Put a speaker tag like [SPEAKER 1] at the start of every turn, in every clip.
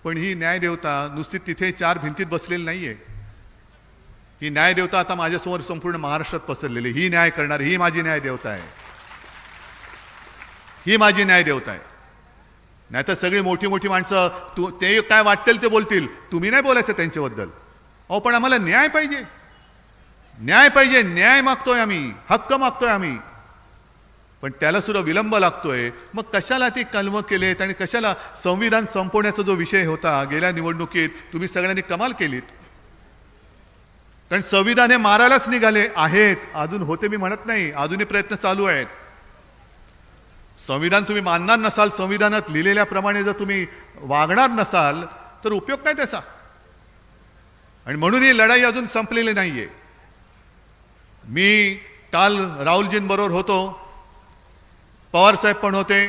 [SPEAKER 1] पण ही न्यायदेवता नुसती तिथे चार भिंतीत बसलेली नाहीये. ही न्यायदेवता आता माझ्यासमोर संपूर्ण महाराष्ट्रात पसरलेली. ही न्याय करणारी ही माझी न्यायदेवता आहे. ही माझी न्यायदेवता आहे. नाहीतर सगळी मोठी मोठी माणसं ते काय वाटतील ते बोलतील, तुम्ही नाही बोलायचं त्यांच्याबद्दल. अहो पण आम्हाला न्याय पाहिजे, न्याय पाहिजे. न्याय मागतोय आम्ही, हक्क मागतोय आम्ही, पण त्याला सुद्धा विलंब लागतोय. मग कशाला ती कलम केलेत आणि कशाला संविधान संपवण्याचा जो विषय होता गेल्या निवडणुकीत तुम्ही सगळ्यांनी कमाल केलीत. कारण संविधान हे मारायलाच निघाले आहेत. अजून होते मी म्हणत नाही, अजूनही प्रयत्न चालू आहेत. संविधान तुम्ही मानणार नसाल, संविधानात लिहिलेल्याप्रमाणे जर तुम्ही वागणार नसाल तर उपयोग काय त्याचा. आणि म्हणून ही लढाई अजून संपलेली नाहीये. मी काल राहुलजींबरोबर होतो, पवार साहेब पण होते,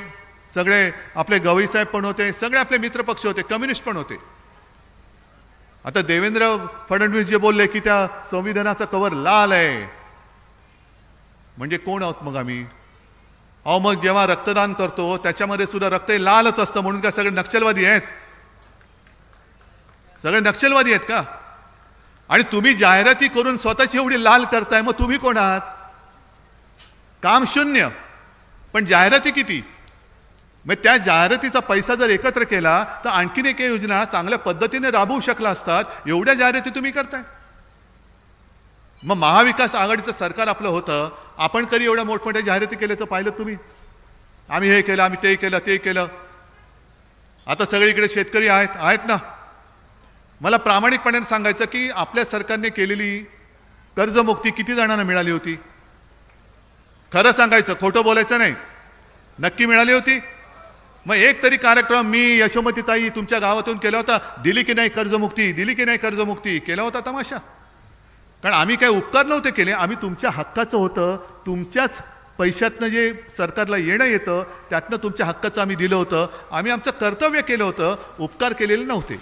[SPEAKER 1] सगळे आपले गवई साहेब पण होते, सगळे आपले मित्रपक्ष होते, कम्युनिस्ट पण होते. आता देवेंद्र फडणवीस जे बोलले की त्या संविधानाचा कवर लाल आहे, म्हणजे कोण आहोत मग आम्ही. अहो मग जेव्हा रक्तदान करतो त्याच्यामध्ये सुद्धा रक्त लालच असतं, म्हणून काय सगळे नक्षलवादी आहेत. सगळे नक्षलवादी आहेत का. आणि तुम्ही जाहिराती करून स्वतःची एवढी लाल करताय, मग तुम्ही कोण आहात. काम शून्य पण जाहिराती किती. मग त्या जाहिरातीचा पैसा जर एकत्र केला तर आणखीन एक योजना चांगल्या पद्धतीने राबवू शकला असतात. एवढ्या जाहिराती तुम्ही करताय. मग महाविकास आघाडीचं सरकार आपलं होतं, आपण कधी एवढ्या मोठमोठ्या जाहिराती केल्याचं पाहिलं तुम्ही. आम्ही हे केलं, आम्ही ते केलं, ते केलं. आता सगळीकडे शेतकरी आहेत ना. मला प्रामाणिकपणे सांगायचं की आपल्या सरकारने केलेली कर्जमुक्ती किती जणांना मिळाली होती. खरं सांगायचं, खोटं बोलायचं नाही. नक्की मिळाली होती. मग एक तरी कार्यक्रम मी यशोमतीताई तुमच्या गावातून केला होता, दिली की नाही कर्जमुक्ती, दिली की नाही कर्जमुक्ती, केला होता तमाशा. कारण आम्ही काही उपकार नव्हते केले, आम्ही तुमच्या हक्काचं होतं, तुमच्याच पैशातनं जे सरकारला येणं येतं त्यातनं तुमच्या हक्काचं आम्ही दिलं होतं. आम्ही आमचं कर्तव्य केलं होतं, उपकार केलेले नव्हते.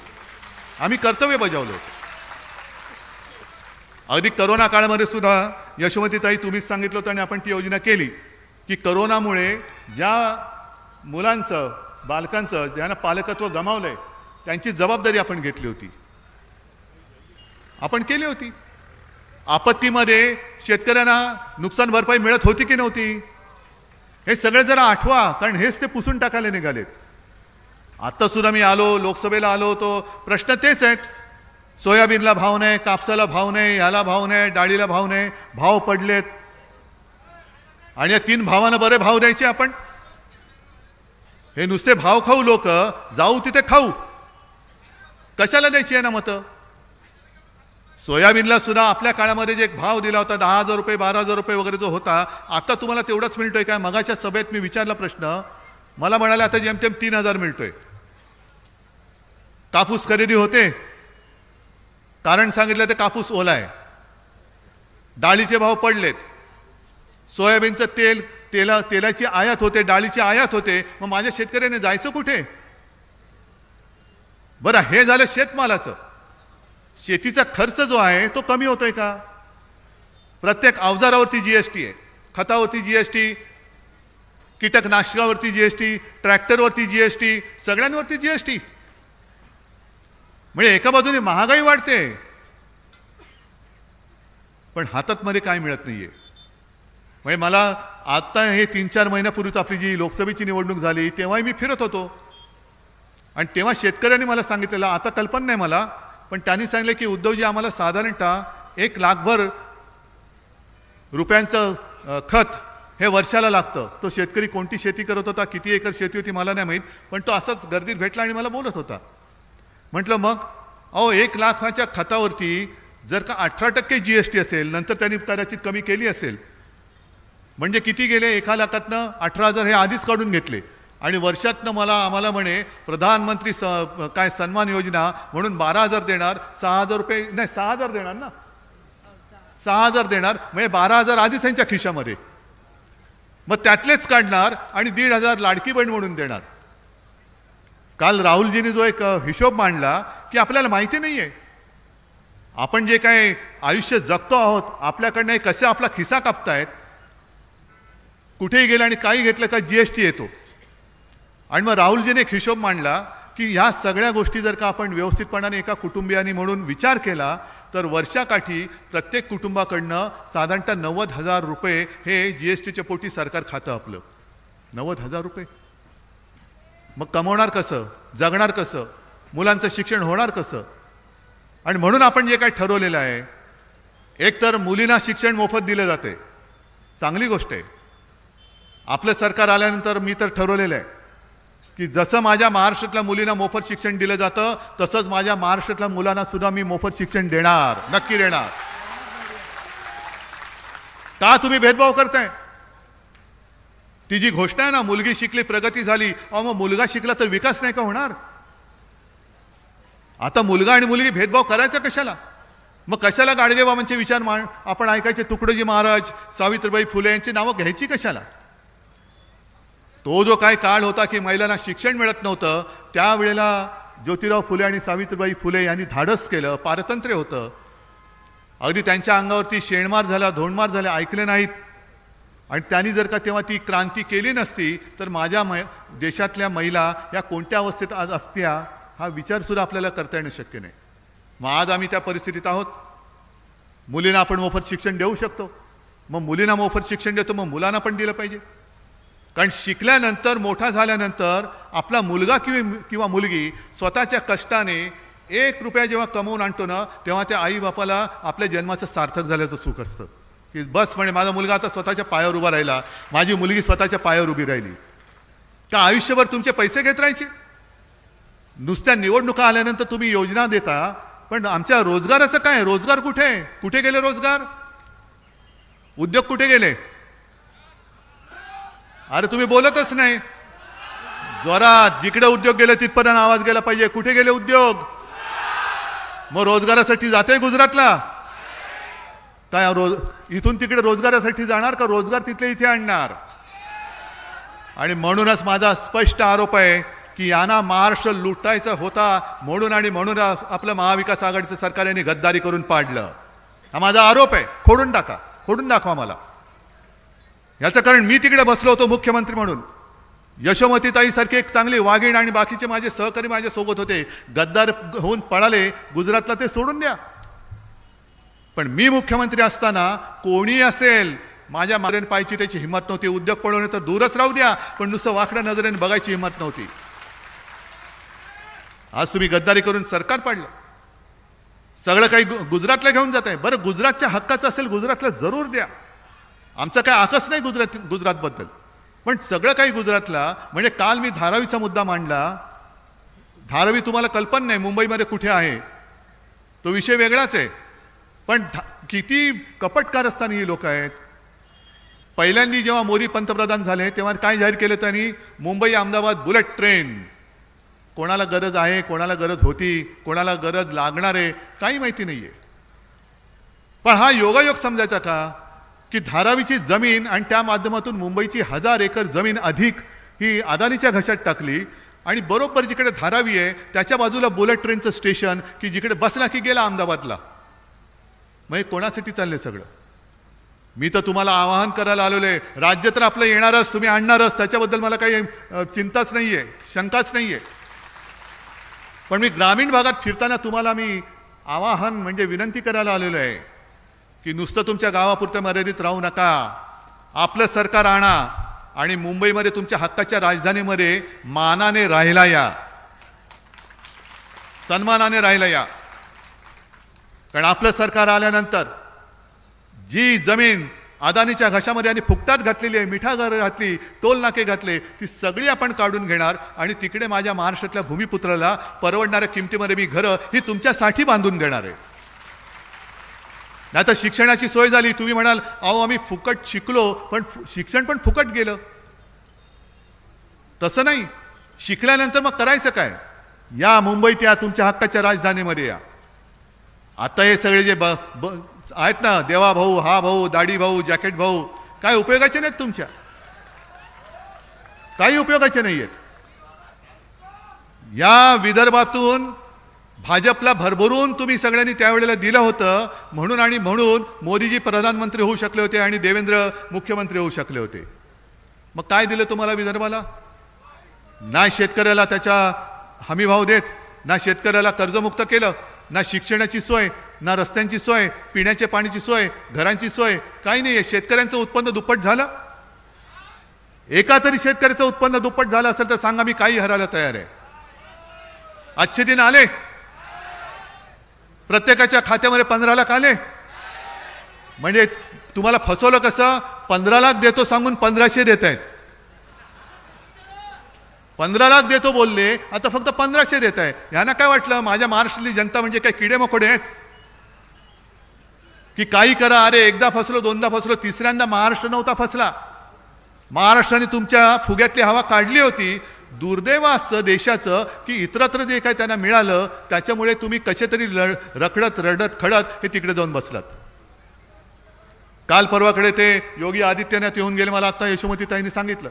[SPEAKER 1] आम्ही कर्तव्य बजावलं होतं. अगदी करोना काळामध्ये सुद्धा यशोमतीताई तुम्हीच सांगितलं होतं आणि आपण ती योजना केली की करोनामुळे ज्या मुलांचं बालकांचं ज्यांना पालकत्व गमावलंय त्यांची जबाबदारी आपण घेतली होती, आपण केली होती. आपत्तीमध्ये शेतकऱ्यांना नुकसान भरपाई मिळत होती की नव्हती हे सगळे जरा आठवा, कारण हेच ते पुसून टाकायला निघालेत. आता सुद्धा मी आलो, लोकसभेला आलो होतो, प्रश्न तेच आहेत. सोयाबीनला भाव नाही, कापसाला भाव नाही, ह्याला भाव नाही, डाळीला भाव नाही, भाव पडलेत. आणि या तीन भावांना बरे भाव द्यायचे आपण. हे नुसते भाव खाऊ लोक, जाऊ तिथे खाऊ, कशाला द्यायची आहे ना मतं. सोयाबीनला सुद्धा आपल्या काळामध्ये जे भाव दिला होता 10,000 रुपये 12,000 रुपये वगैरे जो होता, आता तुम्हाला तेवढाच मिळतोय काय. मगाच्या सभेत मी विचारला प्रश्न, मला म्हणाले आता जेमतेम 3,000 मिळतोय. कापूस खरेदी होते, कारण सांगितलं ते कापूस ओला आहे, डाळीचे भाव पडलेत, सोयाबीनचं तेलाची आयात होते, डाळीची आयात होते. मग माझ्या शेतकऱ्याने जायचं कुठे. बरं हे झालं शेतमालाचं. शेतीचा खर्च जो आहे तो कमी होतोय का. प्रत्येक अवजारावरती जीएसटी आहे, खतावरती जीएसटी, कीटकनाशकावरती जीएसटी, ट्रॅक्टरवरती जीएसटी, सगळ्यांवरती जीएसटी. म्हणजे एका बाजूने महागाई वाढते पण हातात मध्ये काय मिळत नाहीये. म्हणजे मला आता हे 3-4 महिन्यापूर्वीच आपली जी लोकसभेची निवडणूक झाली तेव्हाही मी फिरत होतो आणि तेव्हा शेतकऱ्यांनी मला सांगितलेलं, आता कल्पना नाही मला, पण त्यांनी सांगितलं की उद्धवजी आम्हाला साधारणतः 1 लाखभर रुपयांचं खत हे वर्षाला लागतं. तो शेतकरी कोणती शेती करत होता, किती एकर शेती होती मला नाही माहीत, पण तो असाच गर्दीत भेटला आणि मला बोलत होता. म्हटलं मग अहो 1 लाखाच्या खतावरती जर का 18% जीएसटी असेल, नंतर त्यांनी कदाचित कमी केली असेल, म्हणजे किती गेले. 1 लाखातनं 18,000 हे आधीच काढून घेतले आणि वर्षातनं आम्हाला म्हणे प्रधानमंत्री काय सन्मान योजना म्हणून 12,000 देणार, 6,000 रुपये नाही 6,000 देणार ना, 6,000 देणार, म्हणजे 12,000 आधीच त्यांच्या खिशामध्ये, मग त्यातलेच काढणार आणि 1,500 लाडकी बहीण म्हणून देणार. काल राहुलजींनी जो एक हिशोब मांडला की आपल्याला माहिती नाहीये आपण जे काय आयुष्य जगतो आहोत, आपल्याकडनं कसे आपला खिसा कापतायत, कुठेही गेलं आणि काही घेतलं का जीएसटी येतो. आणि मग राहुलजीने एक हिशोब मांडला की ह्या सगळ्या गोष्टी जर का आपण व्यवस्थितपणाने एका कुटुंबियांनी म्हणून विचार केला तर वर्षाकाठी प्रत्येक कुटुंबाकडनं साधारणतः 90,000 रुपये हे GSTच्या पोटी सरकार खातं आपलं. 90,000 रुपये. मग कमवणार कसं, जगणार कसं, मुलांचं शिक्षण होणार कसं? आणि म्हणून आपण जे काही ठरवलेलं आहे, एक तर मुलींना शिक्षण मोफत दिले जाते, चांगली गोष्ट आहे. आपलं सरकार आल्यानंतर मी तर ठरवलेलं आहे की जसं माझ्या महाराष्ट्रातल्या मुलींना मोफत शिक्षण दिलं जातं तसंच माझ्या महाराष्ट्रातल्या मुलांना सुद्धा मी मोफत शिक्षण देणार, नक्की देणार. का तुम्ही भेदभाव करताय? ती जी घोषणा आहे ना, मुलगी शिकली प्रगती झाली, अहो मग मुलगा शिकला तर विकास नाही का होणार? आता मुलगा आणि मुलगी भेदभाव करायचा कशाला? मग कशाला गाडगेबाबांचे विचार आपण ऐकायचे? तुकडोजी महाराज, सावित्रीबाई फुले यांची नावं घ्यायची कशाला? तो जो काय काळ होता की महिलांना शिक्षण मिळत नव्हतं, त्यावेळेला ज्योतिराव फुले आणि सावित्रीबाई फुले यांनी धाडस केलं, पारतंत्र्य होतं. अगदी त्यांच्या अंगावरती शेणमार झाला, धोंडमार झाले, ऐकले नाहीत. आणि त्यांनी जर का तेव्हा ती क्रांती केली नसती तर माझ्या देशातल्या महिला या कोणत्या अवस्थेत आज असत्या, हा विचार सुद्धा आपल्याला करता येणं शक्य नाही. मग आज आम्ही त्या परिस्थितीत आहोत. मुलींना आपण मोफत शिक्षण देऊ शकतो. मग मुलींना मोफत शिक्षण देतो, मग मुलांना पण दिलं पाहिजे. कारण शिकल्यानंतर, मोठा झाल्यानंतर आपला मुलगा किंवा मुलगी स्वतःच्या कष्टाने 1 रुपया जेव्हा कमवून आणतो ना, तेव्हा त्या आई बापाला आपल्या जन्माचं सार्थक झाल्याचं सुख असतं. की बस म्हणे माझा मुलगा आता स्वतःच्या पायावर उभा राहिला, माझी मुलगी स्वतःच्या पायावर उभी राहिली. का आयुष्यभर तुमचे पैसे घेत राहायचे? नुसत्या निवडणुका आल्यानंतर तुम्ही योजना देता, पण आमच्या रोजगाराचं काय? रोजगार कुठे? कुठे गेले रोजगार? उद्योग कुठे गेले? अरे तुम्ही बोलतच नाही. जोरात जिकडे उद्योग गेले तिथपर्यंत आवाज गेला पाहिजे. कुठे गेले उद्योग? मग रोजगारासाठी जाते गुजरातला काय? इथून तिकडे रोजगारासाठी जाणार का रोजगार तिथले इथे आणणार? आणि म्हणूनच माझा स्पष्ट आरोप आहे की यांना महाराष्ट्र लुटायचा होता म्हणून आपलं महाविकास आघाडीचं सरकार यांनी गद्दारी करून पाडलं. हा माझा आरोप आहे. खोडून टाका, खोडून दाखवा मला. याचं कारण मी तिकडे बसलो होतो मुख्यमंत्री म्हणून. यशोमतीताई सारखी एक चांगली वाघीण आणि बाकीचे माझे सहकारी माझ्या सोबत होते, गद्दार होऊन पळाले गुजरातला, ते सोडून द्या. पण मी मुख्यमंत्री असताना कोणी असेल माझ्या मारेन पाहायची त्याची हिंमत नव्हती. उद्योग पळवणे तर दूरच राहू द्या, पण नुसतं वाकड्या नजरेने बघायची हिंमत नव्हती. आज तुम्ही गद्दारी करून सरकार पाडलं. सगळं काही गुजरातला घेऊन जात आहे. बरं, गुजरातच्या हक्काचं असेल गुजरातला जरूर द्या, आमचा काय आकस नाही गुजरातबद्दल, पण सगळं काही गुजरातला. म्हणजे काल मी धारावीचा मुद्दा मांडला. धारावी तुम्हाला कल्पना नाही मुंबईमध्ये कुठे आहे, तो विषय वेगळाच आहे. पण किती कपटकारस्थानी ही लोक आहेत. पहिल्यांदा जेव्हा मोदी पंतप्रधान झाले तेव्हा काय जाहीर केलं त्यांनी? Mumbai Ahmedabad bullet train. कोणाला गरज आहे, कोणाला गरज होती, कोणाला गरज लागणार आहे, काही माहिती नाहीये. पण हा योगायोग समजायचा का की धारावीची जमीन आणि त्या माध्यमातून मुंबईची 1000 एकर जमीन अधिक ही अदानीच्या घशात टाकली. आणि बरोबर जिकडे धारावी आहे त्याच्या बाजूला बुलेट ट्रेनचं स्टेशन की जिकडे बसला की गेला अहमदाबादला. मग कोणासाठी चाललंय सगळं? मी तर तुम्हाला आवाहन करायला आलेलो आहे. राज्य तर आपलं येणारच, तुम्ही आणणारच, त्याच्याबद्दल मला काही चिंताच नाहीये, शंकाच नाहीये. पण मी ग्रामीण भागात फिरताना तुम्हाला मी आवाहन म्हणजे विनंती करायला आलेलो आहे की नुसतं तुमच्या गावापुरतं मर्यादित राहू नका. आपलं सरकार आणा आणि मुंबईमध्ये तुमच्या हक्काच्या राजधानीमध्ये मानाने राहिला या, सन्मानाने राहिला या. कारण आपलं सरकार आल्यानंतर जी जमीन अदानीच्या घशामध्ये आणि फुकटात घातलेली आहे, मिठागर घातली, टोल नाके घातले, ती सगळी आपण काढून घेणार आणि तिकडे माझ्या महाराष्ट्रातल्या भूमिपुत्राला परवडणाऱ्या किमतीमध्ये मी घरं ही तुमच्यासाठी बांधून देणार आहे. नाहीतर शिक्षणाची सोय झाली, तुम्ही म्हणाल अहो आम्ही फुकट शिकलो, पण शिक्षण पण फुकट गेलं. तसं नाही. शिकल्यानंतर मग करायचं काय? या मुंबईत या, तुमच्या हक्काच्या राजधानीमध्ये या. आता हे सगळे जे आहेत ना, देवा भाऊ, हा भाऊ, दाढी भाऊ, जॅकेट भाऊ, काय उपयोगाचे नाहीत तुमच्या, काही उपयोगाचे नाही आहेत. या विदर्भातून भाजपला भरभरून तुम्ही सगळ्यांनी त्यावेळेला दिलं होतं म्हणून मोदीजी प्रधानमंत्री होऊ शकले होते आणि देवेंद्र मुख्यमंत्री होऊ शकले होते. मग काय दिलं तुम्हाला विदर्भाला? नाही शेतकऱ्याला त्याच्या हमीभाव देत, ना शेतकऱ्याला कर्जमुक्त केलं, ना शिक्षणाची सोय, ना रस्त्यांची सोय, पिण्याच्या पाण्याची सोय, घरांची सोय, काही नाही. शेतकऱ्यांचं उत्पन्न दुप्पट झालं. एका तरी शेतकऱ्याचं उत्पन्न दुप्पट झालं असेल तर सांगा, मी काही हरायला तयार आहे. आजचे दिन आले, प्रत्येकाच्या खात्यामध्ये 15 लाख आले. म्हणजे तुम्हाला फसवलं कसं? 15 लाख देतो सांगून 1500 देत आहेत. 15 लाख देतो बोलले, आता फक्त 1500 देत आहे. यांना काय वाटलं माझ्या महाराष्ट्रातली जनता म्हणजे काय किडे मकोडे आहेत की काही करा? अरे एकदा फसलो, दोनदा फसलो, तिसऱ्यांदा महाराष्ट्र नव्हता फसला. महाराष्ट्राने तुमच्या फुग्यातली हवा काढली होती. दुर्दैव असं देशाचं की इतरत्र जे काही त्यांना मिळालं त्याच्यामुळे तुम्ही कसे तरी रखडत रडत खडत हे तिकडे जाऊन बसलात. काल परवाकडे ते योगी आदित्यनाथ येऊन गेले. मला आता यशोमतीताईंनी सांगितलं.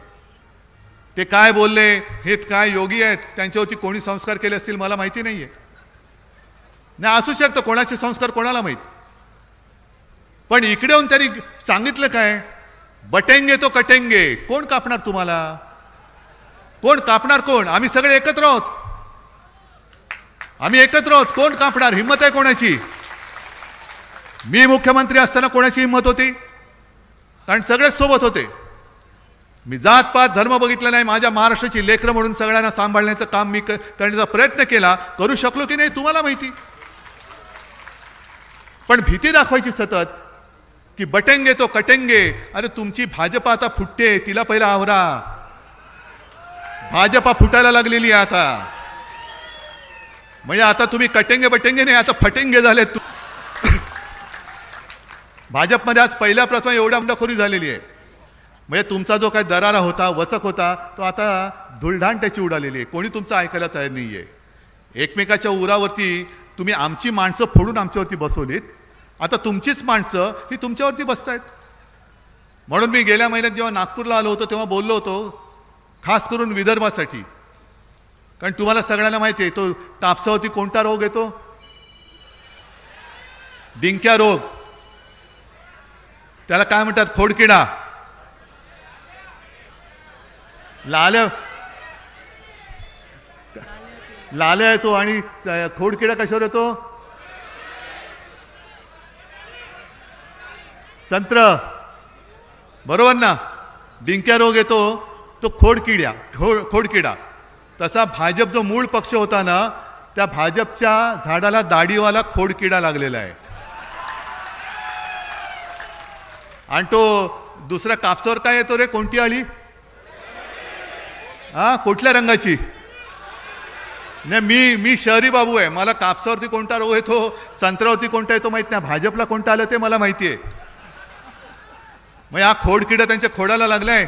[SPEAKER 1] ते काय बोलले, हे काय योगी आहेत, त्यांच्यावरती कोणी संस्कार केले असतील मला माहिती नाहीये. नाही असू शकतं कोणाचे संस्कार कोणाला माहित. पण इकडे येऊन त्यांनी सांगितलं काय? बटेंगे तो कटेंगे. कोण कापणार तुम्हाला? कोण कापणार? कोण? आम्ही सगळे एकत्र आहोत. आम्ही एकत्र आहोत. कोण कापणार? हिंमत आहे कोणाची? मी मुख्यमंत्री असताना कोणाची हिंमत होती? कारण सगळेच सोबत होते. मी जात पात धर्म बघितलं नाही. माझ्या महाराष्ट्राची लेकरं म्हणून सगळ्यांना सांभाळण्याचं काम मी करण्याचा प्रयत्न केला. करू शकलो की नाही तुम्हाला माहिती. पण भीती दाखवायची सतत की बटेंगे तो कटेंगे. अरे तुमची भाजपा आता फुटते, तिला पहिला आवरा. भाजपा फुटायला लागलेली आहे आता. म्हणजे आता तुम्ही कटेंगे बटेंगे नाही, आता फटेंगे झाले. भाजपमध्ये आज पहिल्या प्रथम एवढा बंडखोरी झालेली आहे. म्हणजे तुमचा जो काही दरारा होता, वचक होता, तो आता धुळढाण त्याची उडालेली आहे. कोणी तुमचं ऐकायला तयार नाहीये. एकमेकाच्या उरावरती तुम्ही आमची माणसं फोडून आमच्यावरती बसवलीत. आता तुमचीच माणसं ही तुमच्यावरती बसतायत. म्हणून मी गेल्या महिन्यात जेव्हा नागपूरला आलो होतो तेव्हा बोललो होतो खास करून विदर्भासाठी. कारण तुम्हाला सगळ्यांना माहिती आहे तो कापसावरती कोणता रोग येतो? डिंक्या रोग. त्याला काय म्हणतात? खोडकिडा. लाल्या येतो. आणि खोडकिडा कशावर येतो? संत्र. बरोबर ना? डिंक्या रोग येतो तो खोडकिडा. तसा भाजप जो मूळ पक्ष होता ना, त्या भाजपच्या झाडाला दाढीवाला खोडकिडा लागलेला आहे. आणि तो दुसऱ्या कापसावर काय येतो रे? कोणती आळी? हा, कुठल्या रंगाची? नाही, मी शहरी बाबू आहे. मला कापसावरती कोणता रोग येतो, संत्र्यावरती कोणता येतो माहित नाही. भाजपला कोणता आलं ते मला माहिती आहे. मग हा खोडकिडा त्यांच्या खोडाला लागलाय.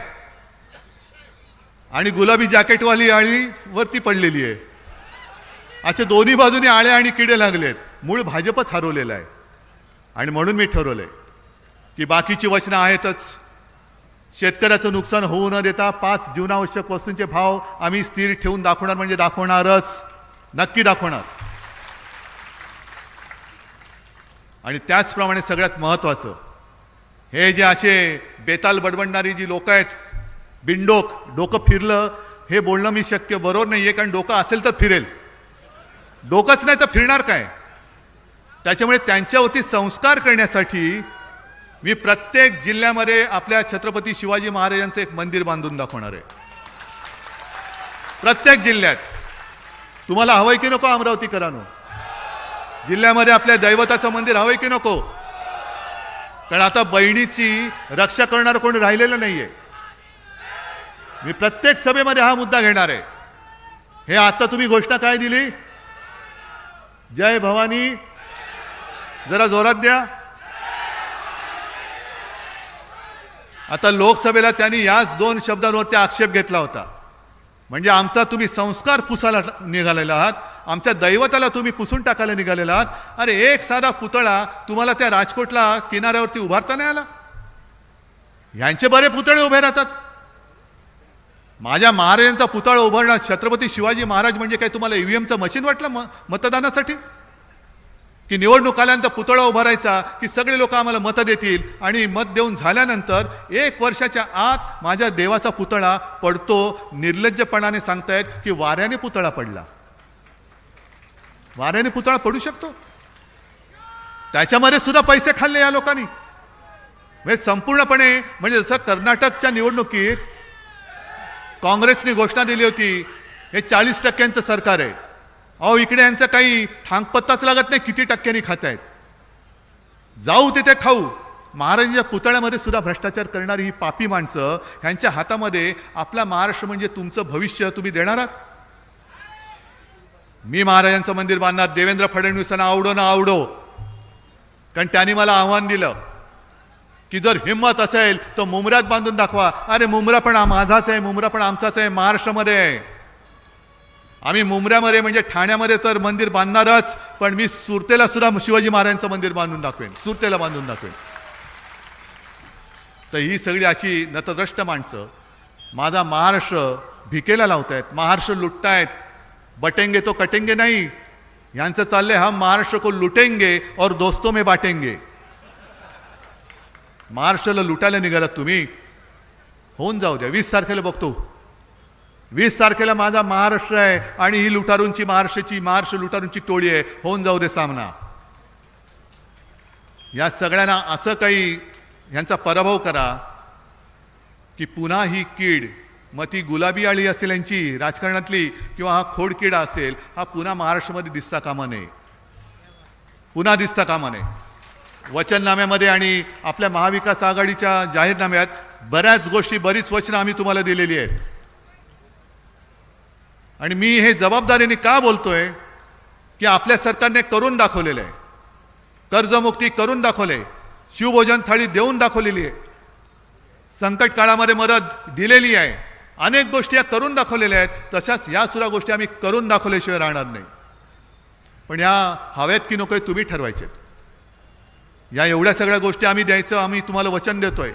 [SPEAKER 1] आणि गुलाबी जॅकेटवाली आळी वरती पडलेली आहे. असे दोन्ही बाजूने आळे आणि किडे लागलेत. मूळ भाजपच हरवलेला आहे. आणि म्हणून मी ठरवलंय की बाकीची वचनं आहेतच. शेतकऱ्याचं नुकसान होऊ न देता 5 जीवनावश्यक वस्तूंचे भाव आम्ही स्थिर ठेवून दाखवणार. म्हणजे दाखवणारच, नक्की दाखवणार. आणि त्याचप्रमाणे सगळ्यात महत्वाचं, हे जे असे बेताल बडबडणारी जी लोक आहेत, बिनडोक, डोकं फिरलं हे बोलणं मी शक्य बरोबर नाहीये. कारण डोकं असेल तर फिरेल, डोकंच नाही तर फिरणार काय? त्याच्यामुळे त्यांच्यावरती संस्कार करण्यासाठी मी प्रत्येक जिल्ह्यामध्ये आपल्या छत्रपती शिवाजी महाराजांचं एक मंदिर बांधून दाखवणार आहे. प्रत्येक जिल्ह्यात. तुम्हाला हवंय की नको अमरावतीकरांनो? जिल्ह्यामध्ये आपल्या दैवताचं मंदिर हवंय की नको? कारण आता बहिणीची रक्षा करणार कोणी राहिलेलं नाहीये. मी प्रत्येक सभेमध्ये हा मुद्दा घेणार आहे. हे आता तुम्ही घोषणा काय दिली? जय भवानी. जरा जोरात द्या. आता लोकसभेला त्यांनी याच 2 शब्दांवरती आक्षेप घेतला होता. म्हणजे आमचा तुम्ही संस्कार पुसायला निघालेला आहात, आमच्या दैवताला तुम्ही पुसून टाकायला निघालेला आहात. अरे एक साधा पुतळा तुम्हाला त्या राजकोटला किनाऱ्यावरती उभारता नाही आला? यांचे बरे पुतळे उभे राहतात. माझ्या महाराजांचा पुतळा उभारणार छत्रपती शिवाजी महाराज म्हणजे काय तुम्हाला ईव्हीएमचं मशीन वाटलं मतदानासाठी? की निवडणूक आल्यानंतर पुतळा उभारायचा की सगळे लोक आम्हाला मतं देतील आणि मत देऊन झाल्यानंतर 1 वर्षाच्या आत माझ्या देवाचा पुतळा पडतो. निर्लज्जपणाने सांगतायत की वाऱ्याने पुतळा पडला. वाऱ्याने पुतळा पडू शकतो. त्याच्यामध्ये सुद्धा पैसे खाल्ले या लोकांनी. म्हणजे संपूर्णपणे, म्हणजे जसं कर्नाटकच्या निवडणुकीत काँग्रेसने घोषणा दिली होती हे 40% सरकार आहे. अहो इकडे यांचं काही ठांगपत्ताच लागत नाही किती टक्क्यांनी खात आहेत. जाऊ तिथे खाऊ. महाराजांच्या पुतळ्यामध्ये सुद्धा भ्रष्टाचार करणारी ही पापी माणसं, ह्यांच्या हातामध्ये आपला महाराष्ट्र म्हणजे तुमचं भविष्य तुम्ही देणार आहात. मी महाराजांचं मंदिर बांधणार, देवेंद्र फडणवीसांना आवडो ना आवडो, कारण त्यांनी मला आव्हान दिलं की जर हिंमत असेल तर मुंब्र्यात बांधून दाखवा. अरे मुंब्रा पण माझाच आहे, मुंब्रा पण आमचाच आहे, महाराष्ट्रामध्ये आहे. आम्ही मुंब्र्यामध्ये म्हणजे ठाण्यामध्ये तर मंदिर बांधणारच, पण मी सुरतेला सुद्धा शिवाजी महाराजांचं मंदिर बांधून दाखवेन, सुरतेला बांधून दाखवेन. तर ही सगळी अशी नतद्रष्ट माणसं माझा महाराष्ट्र भिकेला लावतायत, महाराष्ट्र लुटतायत. बटेंगे तो कटेंगे नाही, यांचं चाललंय हम महाराष्ट्र को लुटेंगे और दोस्तों में बाटेंगे. महाराष्ट्राला लुटायला निघालात तुम्ही, होऊन जाऊ द्या. 20 तारखेला बघतो, 20 तारखेला माझा महाराष्ट्र आहे आणि ही लुटारूंची महाराष्ट्र लुटारूंची टोळी आहे. होऊन जाऊ दे सामना. या सगळ्यांना असं काही यांचा पराभव करा की पुन्हा ही कीड, मग ती गुलाबी आळी असेल यांची राजकारणातली किंवा हा खोडकिडा असेल, हा पुन्हा महाराष्ट्रामध्ये दिसता कामा नये, पुन्हा दिसता कामा नये. वचननाम्यामध्ये आणि आपल्या महाविकास आघाडीच्या जाहीरनाम्यात बऱ्याच गोष्टी, बरीच वचनं आम्ही तुम्हाला दिलेली आहेत. आणि मी हे जबाबदारीने का बोलतोय की आपल्या सरकारने करून दाखवलेलं आहे. कर्जमुक्ती करून दाखवले, शिवभोजन थाळी देऊन दाखवलेली आहे, संकट काळामध्ये मदत दिलेली आहे, अनेक गोष्टी या करून दाखवलेल्या आहेत. तशाच या सुद्धा गोष्टी आम्ही करून दाखवल्याशिवाय राहणार नाही. पण या हव्यात की नकोय तुम्ही ठरवायचे. या एवढ्या सगळ्या गोष्टी आम्ही द्यायचं, आम्ही तुम्हाला वचन देतोय,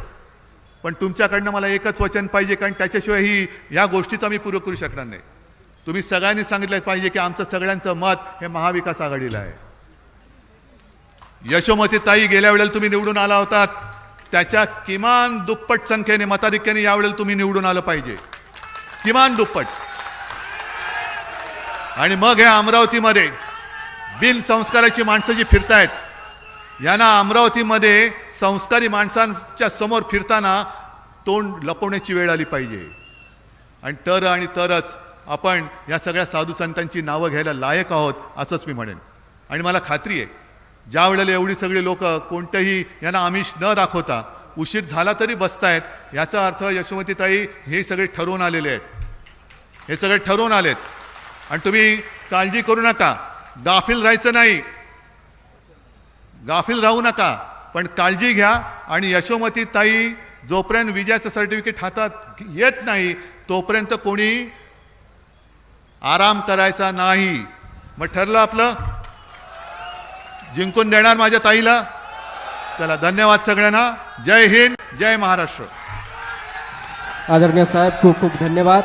[SPEAKER 1] पण तुमच्याकडनं मला एकच वचन पाहिजे, कारण त्याच्याशिवाय ही या गोष्टीचं आम्ही पूर्ण करू शकणार नाही. तुम्ही सगळ्यांनी सांगितलं पाहिजे की आमचं सगळ्यांचं मत हे महाविकास आघाडीला आहे. यशोमती ताई गेल्या वेळेला तुम्ही निवडून आला होतात, त्याच्या किमान दुप्पट संख्येने मताधिक्याने यावेळेला तुम्ही निवडून आलं पाहिजे, किमान दुप्पट. आणि मग हे अमरावतीमध्ये बिनसंस्काराची माणसं जी फिरतायत, यांना अमरावतीमध्ये संस्कारी माणसांच्या समोर फिरताना तोंड लपवण्याची वेळ आली पाहिजे. आणि तरच आपण या सगळ्या साधू संतांची नावं घ्यायला लायक आहोत, असंच मी म्हणेन. आणि मला खात्री आहे ज्या वेळेला एवढी सगळी लोक कोणतेही यांना आमिष न दाखवता उशीर झाला तरी बसतायत, याचा अर्थ यशोमतीताई हे सगळे ठरवून आलेले आहेत, हे सगळे ठरवून आलेत. आणि तुम्ही काळजी करू नका, गाफील राहायचं नाही, गाफील राहू नका, पण काळजी घ्या. आणि यशोमतीताई जोपर्यंत विजयाचं सर्टिफिकेट हातात येत नाही तोपर्यंत कोणी आराम करायचा नाही. मग ठरलं आपलं, जिंकून देणार माझ्या ताईला. चला, धन्यवाद सगळ्यांना. जय हिंद, जय महाराष्ट्र.
[SPEAKER 2] आदरणीय साहेब, खूप खूप धन्यवाद.